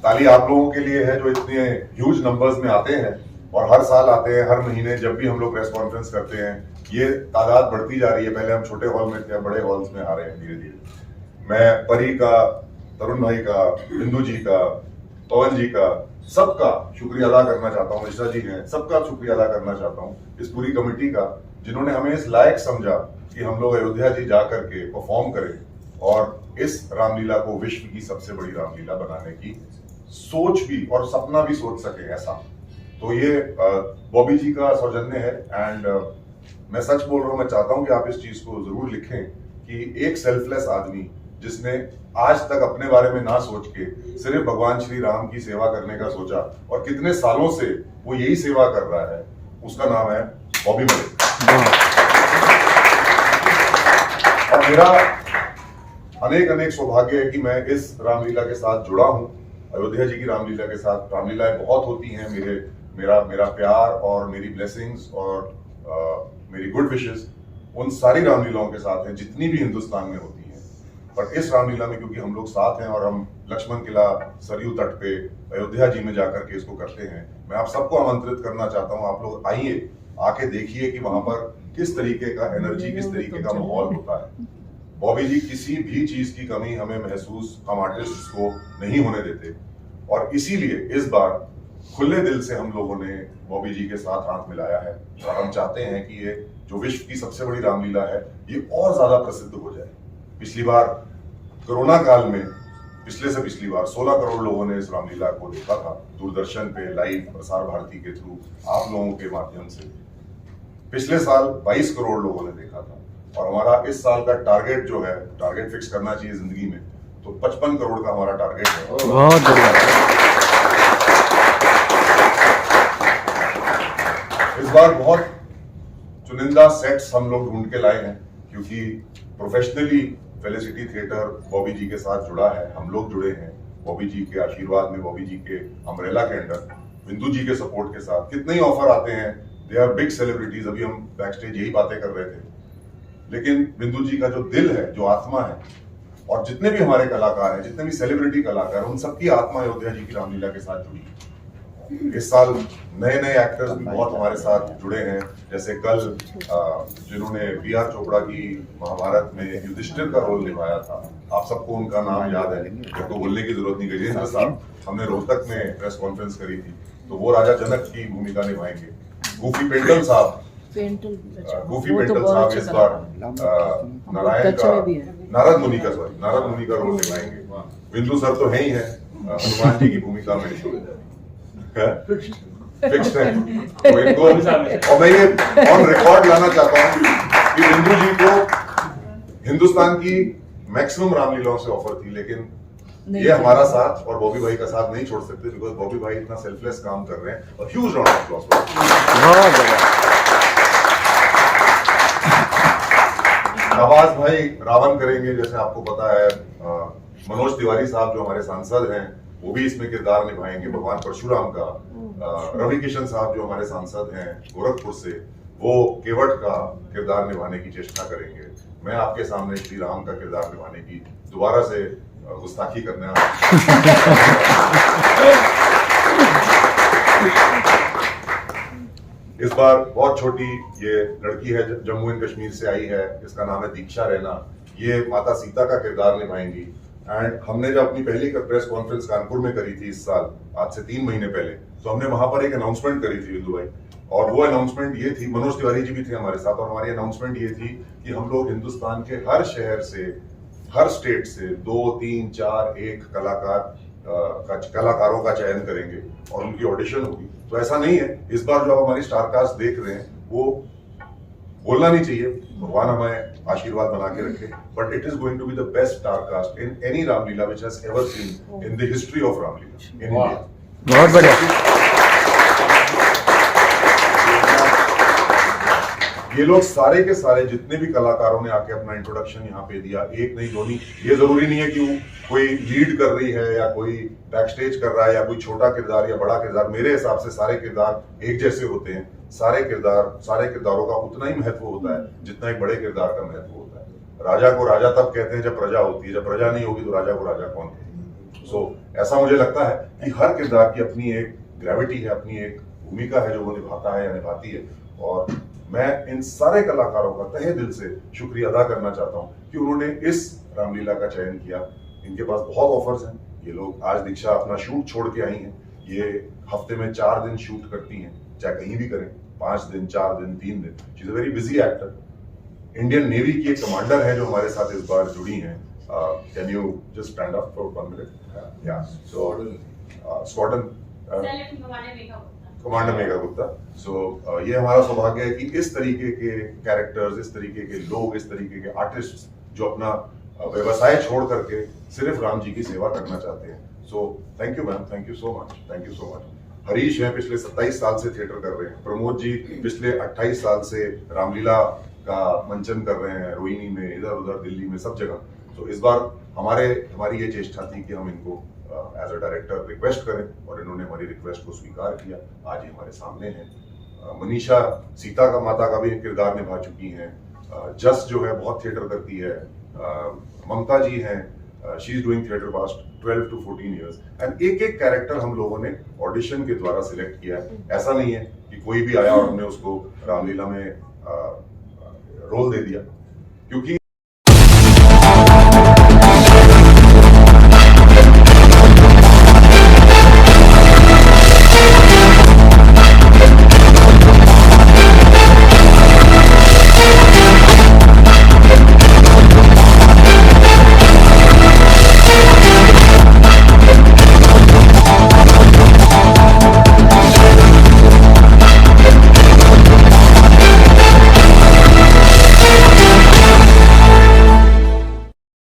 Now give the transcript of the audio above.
ताली आप लोगों के लिए है जो इतने ह्यूज नंबर्स में आते हैं और हर साल आते हैं, हर महीने जब भी हम लोग प्रेस कॉन्फ्रेंस करते हैं ये तादाद बढ़ती जा रही है। पहले हम छोटे हॉल में थे, बड़े हॉल्स में आ रहे हैं धीरे धीरे। मैं परी का, तरुण भाई का, बिंदु जी का, पवन जी का, सबका शुक्रिया अदा करना चाहता हूँ। ऋषा जी हैं, सबका शुक्रिया अदा करना चाहता हूँ इस पूरी कमेटी का, जिन्होंने हमें इस लायक समझा कि हम लोग अयोध्या जी जा करके परफॉर्म करें और इस रामलीला को विश्व की सबसे बड़ी रामलीला बनाने की सोच भी और सपना भी सोच सके ऐसा। तो ये बॉबी जी का सौजन्य है। एंड मैं सच बोल रहा हूँ, मैं चाहता हूँ कि आप इस चीज को जरूर लिखें कि एक सेल्फलेस आदमी जिसने आज तक अपने बारे में ना सोच के सिर्फ भगवान श्री राम की सेवा करने का सोचा और कितने सालों से वो यही सेवा कर रहा है, उसका नाम है बॉबी मलिक। और मेरा अनेक अनेक सौभाग्य है कि मैं इस रामलीला के साथ जुड़ा हूं, अयोध्या जी की रामलीला के साथ। रामलीलाएं बहुत होती हैं, मेरा प्यार और मेरी ब्लेसिंग्स और मेरी गुड विशेस उन सारी रामलीलाओं के साथ है जितनी भी हिंदुस्तान में होती हैं। पर इस रामलीला में क्योंकि हम लोग साथ हैं और हम लक्ष्मण किला सरयू तट पे अयोध्या जी में जाकर के इसको करते हैं, मैं आप सबको आमंत्रित करना चाहता हूँ, आप लोग आइए, आके देखिए कि वहां पर किस तरीके का एनर्जी, किस तरीके का माहौल होता है। बॉबी जी किसी भी चीज की कमी हमें महसूस, हम आर्टिस्ट को नहीं होने देते और इसीलिए इस बार खुले दिल से हम लोगों ने बॉबी जी के साथ हाथ मिलाया है और हम चाहते हैं कि ये जो विश्व की सबसे बड़ी रामलीला है ये और ज्यादा प्रसिद्ध हो जाए। पिछली बार कोरोना काल में, पिछली बार 16 करोड़ लोगों ने इस रामलीला को देखा था दूरदर्शन पे लाइव प्रसार भारती के थ्रू, आप लोगों के माध्यम से। पिछले साल 22 करोड़ लोगों ने देखा था और हमारा इस साल का टारगेट जो है, टारगेट फिक्स करना चाहिए जिंदगी में, तो 55 करोड़ का हमारा टारगेट है। बहुत बढ़िया। इस बार बहुत चुनिंदा सेट्स हम लोग ढूंढ के लाए हैं क्योंकि प्रोफेशनली फेलिसिटी थिएटर बॉबी जी के साथ जुड़ा है, हम लोग जुड़े हैं बॉबी जी के आशीर्वाद में, बॉबी जी के अम्ब्रेला के अंडर, बिंदु जी के सपोर्ट के साथ। कितने ही ऑफर आते हैं, दे आर बिग सेलिब्रिटीज, अभी हम बैक स्टेज यही बातें कर रहे थे, लेकिन बिंदु जी का जो दिल है, जो आत्मा है, और जितने भी हमारे कलाकार हैं, जितने भी सेलिब्रिटी कलाकार, उन सबकी आत्मा अयोध्या जी की रामलीला के साथ जुड़ी है। इस साल नए नए एक्टर्स भी बहुत हमारे साथ जुड़े हैं, जैसे कल जिन्होंने बी.आर. चोपड़ा की महाभारत में युधिष्ठिर का रोल निभाया था, आप सबको उनका नाम याद है, जब तो बोलने की जरूरत नहीं। गजेंद्र साहब, हमने रोहतक में प्रेस कॉन्फ्रेंस करी थी, तो वो राजा जनक की भूमिका निभाएंगे। गूफी पेंटल साहब इस बार नारायण का, नारद मुनि का रोल निभाएंगे। बिंदु सर तो है ही है, हनुमान जी की भूमिका में फिक्स्ड है। तो इनको, और मैं ये ऑन रिकॉर्ड लाना चाहता हूँ कि बिंदु जी को हिंदुस्तान की मैक्सिमम रामलीलाओं से ऑफर थी, लेकिन ये हमारा साथ और बॉबी भाई का साथ नहीं छोड़ सकते, बिकॉज बॉबी भाई इतना सेल्फलेस काम कर रहे हैं। और ह्यूज राउंड ऑफ अप्लॉज। आवाज भाई रावण करेंगे, जैसे आपको पता है। मनोज तिवारी साहब जो हमारे सांसद हैं, वो भी इसमें किरदार निभाएंगे भगवान परशुराम का। रवि किशन साहब जो हमारे सांसद हैं गोरखपुर से, वो केवट का किरदार निभाने की चेष्टा करेंगे। मैं आपके सामने श्री राम का किरदार निभाने की दोबारा से गुस्ताखी करने आ इस बार बहुत छोटी ये लड़की है, जम्मू एंड कश्मीर से आई है, इसका नाम है दीक्षा रैना। ये माता सीता का किरदार निभाएंगी। एंड हमने जब अपनी पहली प्रेस कॉन्फ्रेंस कानपुर में करी थी इस साल, आज से 3 महीने पहले, तो हमने वहां पर एक अनाउंसमेंट करी थी बिंदु भाई, और वो अनाउंसमेंट ये थी, मनोज तिवारी जी भी थे हमारे साथ, और हमारी अनाउंसमेंट ये थी कि हम लोग हिंदुस्तान के हर शहर से, हर स्टेट से 2, 3, 4, 1 कलाकारों का चयन करेंगे और उनकी ऑडिशन होगी। तो ऐसा नहीं है, इस बार जो आप हमारी स्टारकास्ट देख रहे हैं वो बोलना नहीं चाहिए, भगवान हमें आशीर्वाद बना के रखे, but it is going to be the best star cast in any Ramlila which has ever seen in the history of Ramlila in India. बहुत बढ़िया। ये लोग सारे के सारे जितने भी कलाकारों ने आके अपना इंट्रोडक्शन यहाँ पे दिया, एक नहीं दो नहीं, ये जरूरी नहीं है कि कोई लीड कर रही है या कोई बैक स्टेज कर रहा है या कोई छोटा किरदार या बड़ा किरदार। मेरे हिसाब से सारे किरदार एक जैसे होते हैं। सारे किरदारों का उतना ही महत्व होता है जितना एक बड़े किरदार का महत्व होता है। राजा को राजा तब कहते हैं जब प्रजा होती है, जब प्रजा नहीं होगी तो राजा को राजा कौन कहते हैं। सो ऐसा मुझे लगता है कि हर किरदार की अपनी एक ग्रेविटी है, अपनी एक भूमिका है जो वो निभाता है या निभाती है। और मैं इन सारे कलाकारों का तहे दिल से शुक्रिया अदा करना चाहता हूँ कि उन्होंने इस रामलीला का चयन किया। इनके पास बहुत ऑफर्स हैं। ये लोग, आज दीक्षा अपना शूट छोड़ के आई हैं। ये हफ्ते में 4 दिन शूट करती हैं, चाहे कहीं भी करें, 5 दिन, 4 दिन, 3 दिन। She is a very busy actor. Indian navy की एक कमांडर है जो हमारे साथ इस बार जुड़ी हैं। Can you just stand up for 1 minute? या सो स्क्वाड्रन कमांडर मेघा गुप्ता। सो ये हमारा सौभाग्य है कि इस तरीके के कैरेक्टर्स, इस तरीके के लोग, इस तरीके के आर्टिस्ट जो अपना व्यवसाय छोड़ करके सिर्फ राम जी की सेवा करना चाहते हैं। So thank you ma'am, thank you so much, thank you so much. Harish हैं, पिछले 27 साल से थिएटर कर रहे हैं। प्रमोद जी पिछले 28 साल से रामलीला का मंचन कर रहे हैं, रोहिणी में, इधर उधर, दिल्ली में, सब जगह। तो इस बार हमारी ये चेष्टा थी कि हम इनको एज अ डायरेक्टर रिक्वेस्ट करें और इन्होंने हमारी रिक्वेस्ट को स्वीकार किया। आज ये हमारे सामने हैं। मनीषा सीता का माता का भी किरदार निभा चुकी हैं। जस जो है बहुत थिएटर करती है। ममता जी हैं, she is doing theatre past 12 to 14 years। And एक एक कैरेक्टर हम लोगों ने ऑडिशन के द्वारा सिलेक्ट किया है। ऐसा नहीं है कि कोई भी आया और हमने उसको रामलीला में रोल दे दिया, क्योंकि